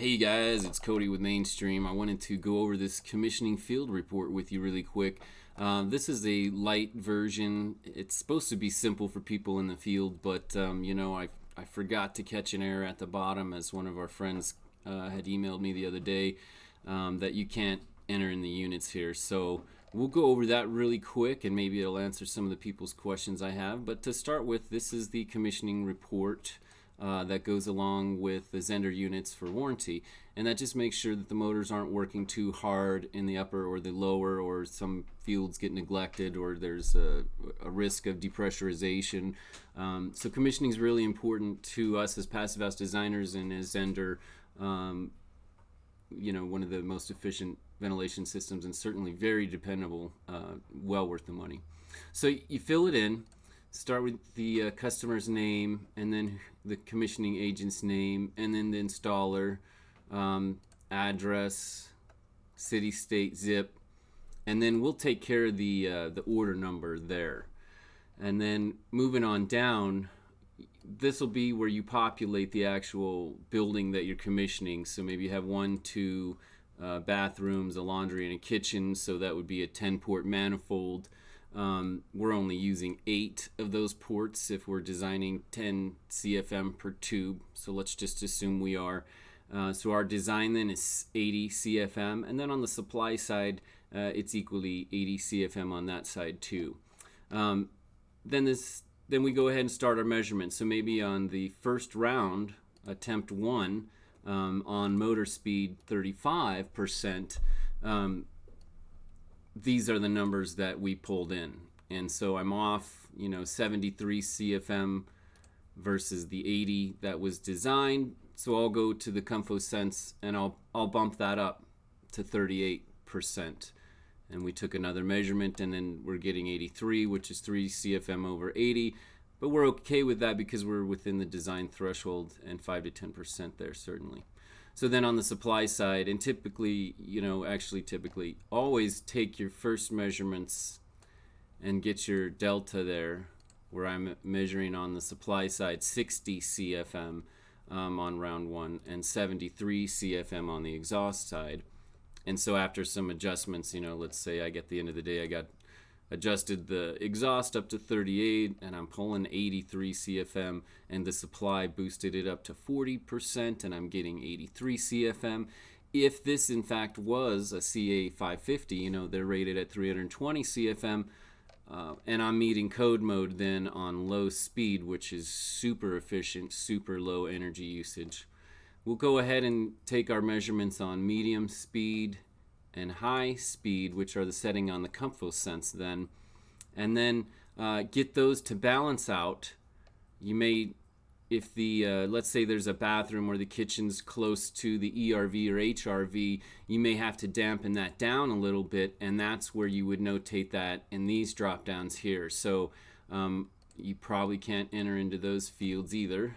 Hey guys, it's Cody with Mainstream. I wanted to go over this commissioning field report with you really quick. This is a light version. It's supposed to be simple for people in the field, but I forgot to catch an error at the bottom, as one of our friends had emailed me the other day, that you can't enter in the units here. So we'll go over that really quick, and maybe it'll answer some of the people's questions I have. But to start with, this is the commissioning report that goes along with the Zender units for warranty, and that just makes sure that the motors aren't working too hard in the upper or the lower, or some fields get neglected, or there's a risk of depressurization. So commissioning is really important to us as passive house designers, and as Zender, one of the most efficient ventilation systems, and certainly very dependable, well worth the money. So you fill it in. Start with the customer's name, and then the commissioning agent's name, and then the installer, address, city, state, zip, and then we'll take care of the order number there. And then moving on down, this will be where you populate the actual building that you're commissioning. So maybe you have 1, 2 bathrooms, a laundry, and a kitchen, so that would be a 10-port manifold. We're only using 8 of those ports if we're designing 10 CFM per tube, so let's just assume we are. So our design then is 80 CFM, and then on the supply side, it's equally 80 CFM on that side too. Then we go ahead and start our measurements. So maybe on the first round, attempt 1, on motor speed 35%, these are the numbers that we pulled in. And so I'm off, 73 CFM versus the 80 that was designed. So I'll go to the ComfoSense and I'll bump that up to 38%. And we took another measurement, and then we're getting 83, which is 3 CFM over 80. But we're okay with that because we're within the design threshold, and 5 to 10% there certainly. So then on the supply side, and typically, typically always take your first measurements and get your delta there, where I'm measuring on the supply side 60 CFM on round 1 and 73 CFM on the exhaust side. And so after some adjustments, let's say I get the end of the day, I got adjusted the exhaust up to 38, and I'm pulling 83 CFM, and the supply boosted it up to 40%, and I'm getting 83 CFM. If this in fact was a CA 550, they're rated at 320 CFM, and I'm meeting code mode then on low speed, which is super efficient, super low energy usage. We'll go ahead and take our measurements on medium speed and high speed, which are the setting on the ComfoSense then, and then get those to balance out. You may, if the let's say there's a bathroom or the kitchen's close to the ERV or HRV, you may have to dampen that down a little bit, and that's where you would notate that in these drop downs here. So you probably can't enter into those fields either.